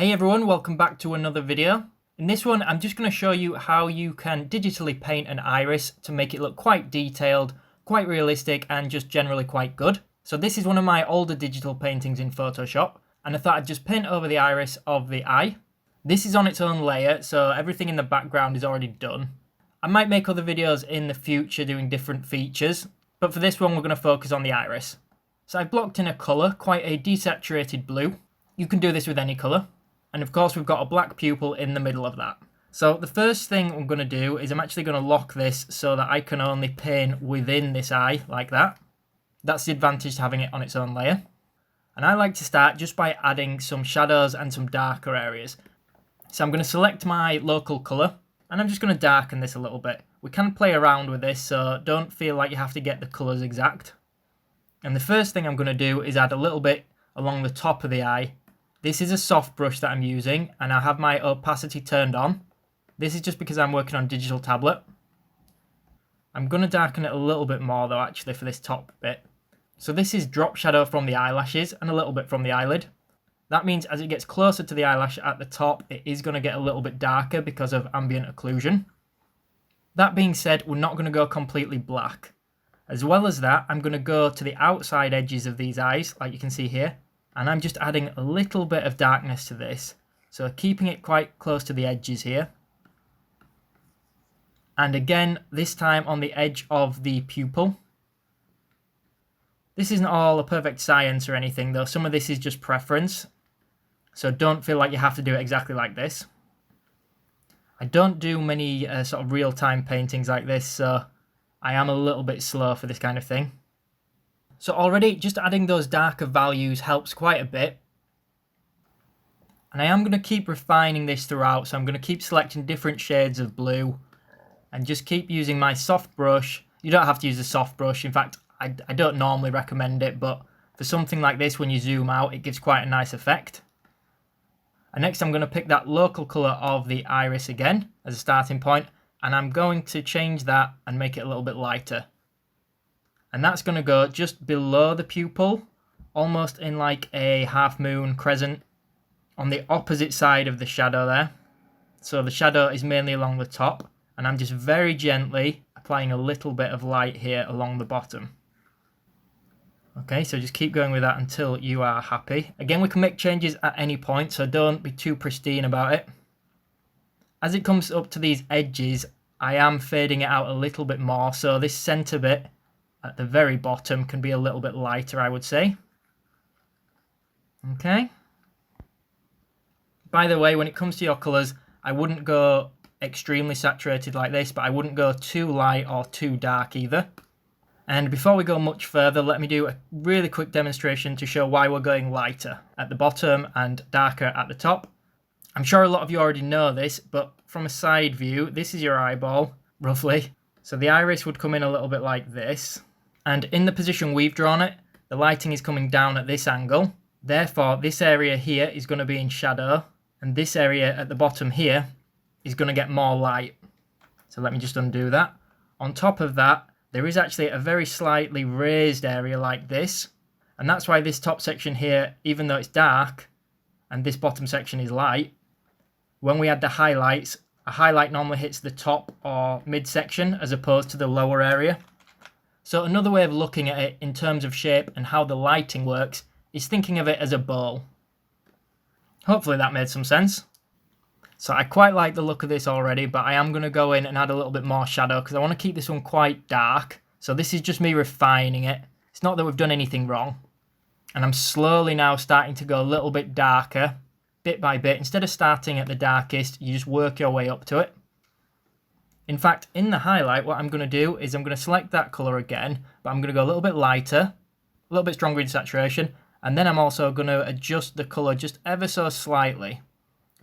Hey everyone, welcome back to another video. In this one, I'm just going to show you how you can digitally paint an iris to make it look quite detailed, quite realistic, and just generally quite good. So this is one of my older digital paintings in Photoshop, and I thought I'd just paint over the iris of the eye. This is on its own layer, so everything in the background is already done. I might make other videos in the future doing different features, but for this one we're going to focus on the iris. So I've blocked in a colour, quite a desaturated blue. You can do this with any colour. And of course we've got a black pupil in the middle of that. So the first thing I'm going to do is I'm actually going to lock this so that I can only paint within this eye like that. That's the advantage to having it on its own layer. And I like to start just by adding some shadows and some darker areas. So I'm going to select my local colour and I'm just going to darken this a little bit. We can play around with this, so don't feel like you have to get the colours exact. And the first thing I'm going to do is add a little bit along the top of the eye. This is a soft brush that I'm using, and I have my opacity turned on. This is just because I'm working on digital tablet. I'm going to darken it a little bit more though, actually, for this top bit. So this is drop shadow from the eyelashes and a little bit from the eyelid. That means as it gets closer to the eyelash at the top, it is going to get a little bit darker because of ambient occlusion. That being said, we're not going to go completely black. As well as that, I'm going to go to the outside edges of these eyes, like you can see here. And I'm just adding a little bit of darkness to this. So keeping it quite close to the edges here. And again, this time on the edge of the pupil. This isn't all a perfect science or anything though. Some of this is just preference. So don't feel like you have to do it exactly like this. I don't do many sort of real-time paintings like this, so I am a little bit slow for this kind of thing. So already just adding those darker values helps quite a bit. And I am going to keep refining this throughout, so I'm going to keep selecting different shades of blue and just keep using my soft brush. You don't have to use a soft brush. In fact, I don't normally recommend it, but for something like this, when you zoom out, it gives quite a nice effect. And next I'm going to pick that local colour of the iris again as a starting point, and I'm going to change that and make it a little bit lighter. And that's going to go just below the pupil, almost in like a half moon crescent on the opposite side of the shadow there. So the shadow is mainly along the top, and I'm just very gently applying a little bit of light here along the bottom. Okay, so just keep going with that until you are happy. Again, we can make changes at any point, so don't be too pristine about it. As it comes up to these edges, I am fading it out a little bit more, so this centre bit at the very bottom can be a little bit lighter, I would say. Okay. By the way, when it comes to your colours, I wouldn't go extremely saturated like this, but I wouldn't go too light or too dark either. And before we go much further, let me do a really quick demonstration to show why we're going lighter at the bottom and darker at the top. I'm sure a lot of you already know this, but from a side view, this is your eyeball, roughly. So the iris would come in a little bit like this. And in the position we've drawn it, the lighting is coming down at this angle. Therefore, this area here is going to be in shadow, and this area at the bottom here is going to get more light. So let me just undo that. On top of that, there is actually a very slightly raised area like this, and that's why this top section here, even though it's dark, and this bottom section is light, when we add the highlights, a highlight normally hits the top or midsection as opposed to the lower area. So another way of looking at it in terms of shape and how the lighting works is thinking of it as a bowl. Hopefully that made some sense. So I quite like the look of this already, but I am going to go in and add a little bit more shadow because I want to keep this one quite dark. So this is just me refining it. It's not that we've done anything wrong. And I'm slowly now starting to go a little bit darker, bit by bit. Instead of starting at the darkest, you just work your way up to it. In fact, in the highlight, what I'm going to do is I'm going to select that colour again, but I'm going to go a little bit lighter, a little bit stronger in saturation, and then I'm also going to adjust the colour just ever so slightly.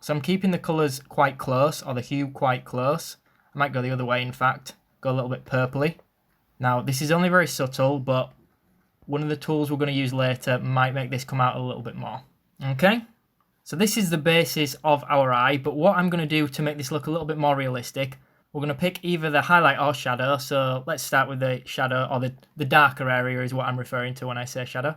So I'm keeping the colours quite close, or the hue quite close. I might go the other way, in fact, go a little bit purpley. Now, this is only very subtle, but one of the tools we're going to use later might make this come out a little bit more. Okay? So this is the basis of our eye, but what I'm going to do to make this look a little bit more realistic, we're going to pick either the highlight or shadow. So let's start with the shadow, or the darker area is what I'm referring to when I say shadow.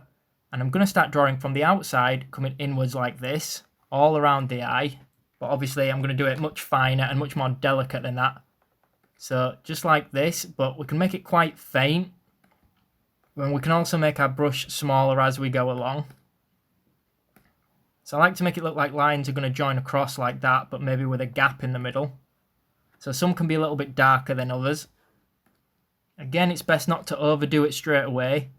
And I'm going to start drawing from the outside, coming inwards like this. all around the eye. But obviously I'm going to do it much finer and much more delicate than that. So just like this, but we can make it quite faint. And we can also make our brush smaller as we go along. So I like to make it look like lines are going to join across like that, but maybe with a gap in the middle. So some can be a little bit darker than others. Again, it's best not to overdo it straight away,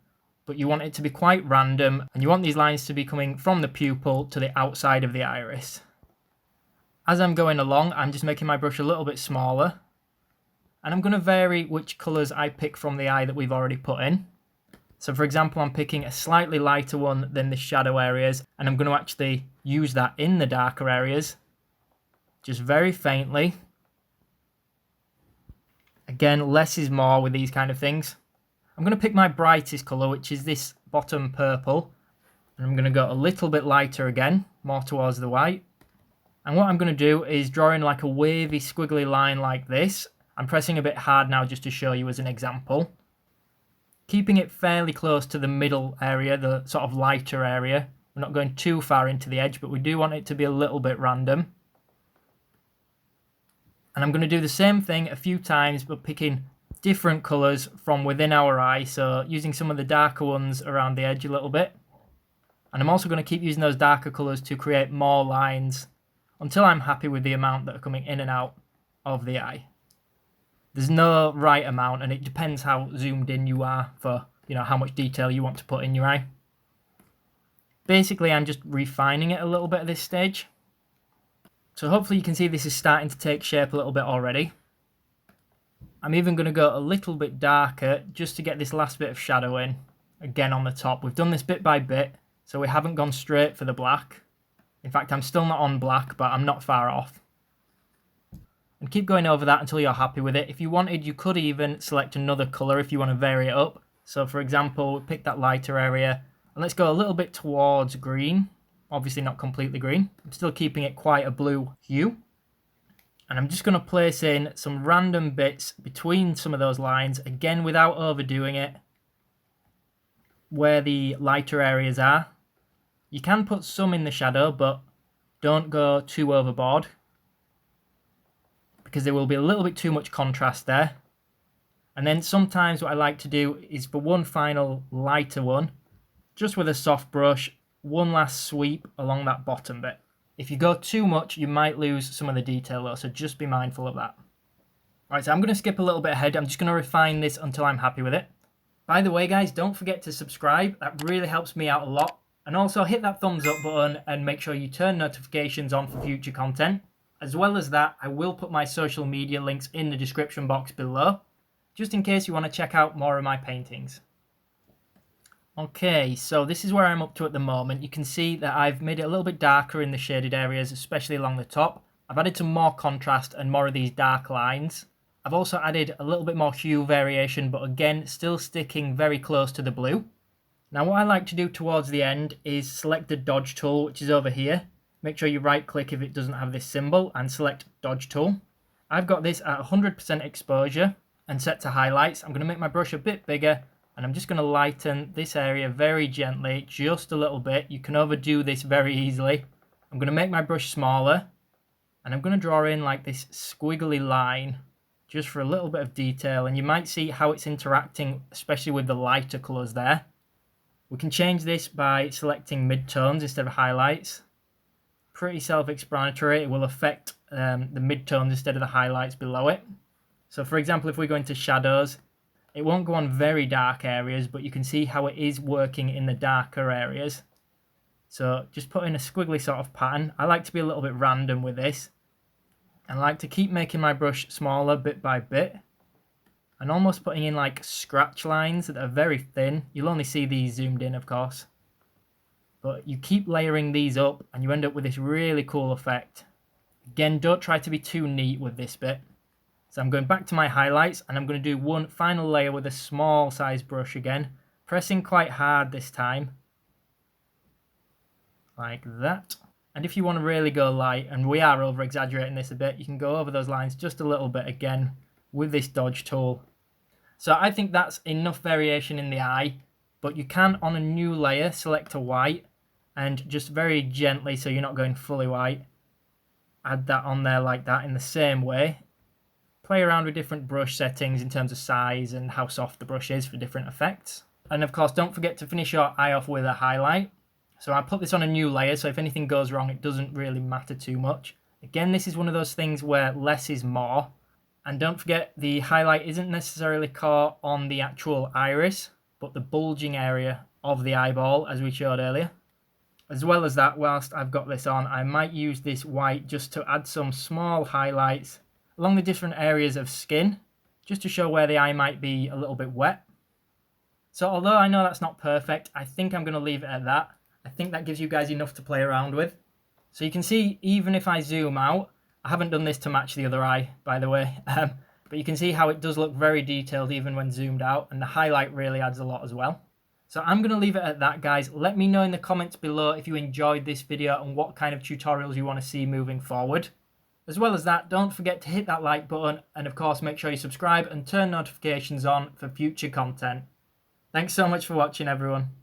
but you want it to be quite random, and you want these lines to be coming from the pupil to the outside of the iris. As I'm going along, I'm just making my brush a little bit smaller, and I'm going to vary which colours I pick from the eye that we've already put in. So for example, I'm picking a slightly lighter one than the shadow areas, and I'm going to actually use that in the darker areas, just very faintly. Again, less is more with these kind of things. I'm going to pick my brightest colour, which is this bottom purple. And I'm going to go a little bit lighter again, more towards the white. And what I'm going to do is draw in like a wavy, squiggly line like this. I'm pressing a bit hard now just to show you as an example. Keeping it fairly close to the middle area, the sort of lighter area. We're not going too far into the edge, but we do want it to be a little bit random. And I'm going to do the same thing a few times, but picking different colours from within our eye. So using some of the darker ones around the edge a little bit. And I'm also going to keep using those darker colours to create more lines until I'm happy with the amount that are coming in and out of the eye. There's no right amount, and it depends how zoomed in you are for, how much detail you want to put in your eye. Basically, I'm just refining it a little bit at this stage. So hopefully you can see this is starting to take shape a little bit already. I'm even going to go a little bit darker just to get this last bit of shadow in, again on the top. We've done this bit by bit, so we haven't gone straight for the black. In fact, I'm still not on black, but I'm not far off. And keep going over that until you're happy with it. If you wanted, you could even select another colour if you want to vary it up. So for example, pick that lighter area, and let's go a little bit towards green. Obviously not completely green. I'm still keeping it quite a blue hue. And I'm just going to place in some random bits between some of those lines, again without overdoing it, where the lighter areas are. You can put some in the shadow, but don't go too overboard, because there will be a little bit too much contrast there. And then sometimes what I like to do is for one final lighter one, just with a soft brush, one last sweep along that bottom bit. If you go too much, you might lose some of the detail though, so just be mindful of that. Alright, so I'm going to skip a little bit ahead. I'm just going to refine this until I'm happy with it. By the way, guys, don't forget to subscribe. That really helps me out a lot. And also hit that thumbs up button and make sure you turn notifications on for future content. As well as that, I will put my social media links in the description box below, just in case you want to check out more of my paintings. Okay, so this is where I'm up to at the moment. You can see that I've made it a little bit darker in the shaded areas, especially along the top. I've added some more contrast and more of these dark lines. I've also added a little bit more hue variation, but again, still sticking very close to the blue. Now what I like to do towards the end is select the dodge tool, which is over here. Make sure you right click if it doesn't have this symbol and select dodge tool. I've got this at 100% exposure and set to highlights. I'm going to make my brush a bit bigger, and I'm just going to lighten this area very gently, just a little bit. You can overdo this very easily. I'm going to make my brush smaller, and I'm going to draw in like this squiggly line just for a little bit of detail, and you might see how it's interacting, especially with the lighter colours there. We can change this by selecting midtones instead of highlights. Pretty self-explanatory. It will affect the midtones instead of the highlights below it. So for example, if we go into shadows, it won't go on very dark areas, but you can see how it is working in the darker areas. So just put in a squiggly sort of pattern. I like to be a little bit random with this, and I like to keep making my brush smaller bit by bit, and almost putting in like scratch lines that are very thin. You'll only see these zoomed in, of course. But you keep layering these up and you end up with this really cool effect. Again, don't try to be too neat with this bit. So I'm going back to my highlights, and I'm going to do one final layer with a small size brush again, pressing quite hard this time. Like that. And if you want to really go light, and we are over exaggerating this a bit, you can go over those lines just a little bit again with this dodge tool. So I think that's enough variation in the eye, but you can, on a new layer, select a white and just very gently, so you're not going fully white, add that on there like that in the same way. Play around with different brush settings in terms of size and how soft the brush is for different effects. And of course, don't forget to finish your eye off with a highlight. So I put this on a new layer, so if anything goes wrong, it doesn't really matter too much. Again, this is one of those things where less is more. And don't forget, the highlight isn't necessarily caught on the actual iris, but the bulging area of the eyeball, as we showed earlier. As well as that, whilst I've got this on, I might use this white just to add some small highlights along the different areas of skin, just to show where the eye might be a little bit wet. So although I know that's not perfect, I think I'm going to leave it at that. I think that gives you guys enough to play around with. So you can see, even if I zoom out, I haven't done this to match the other eye, by the way, but you can see how it does look very detailed even when zoomed out, and the highlight really adds a lot as well. So I'm going to leave it at that, guys. Let me know in the comments below if you enjoyed this video and what kind of tutorials you want to see moving forward. As well as that, don't forget to hit that like button, and of course make sure you subscribe and turn notifications on for future content. Thanks so much for watching, everyone.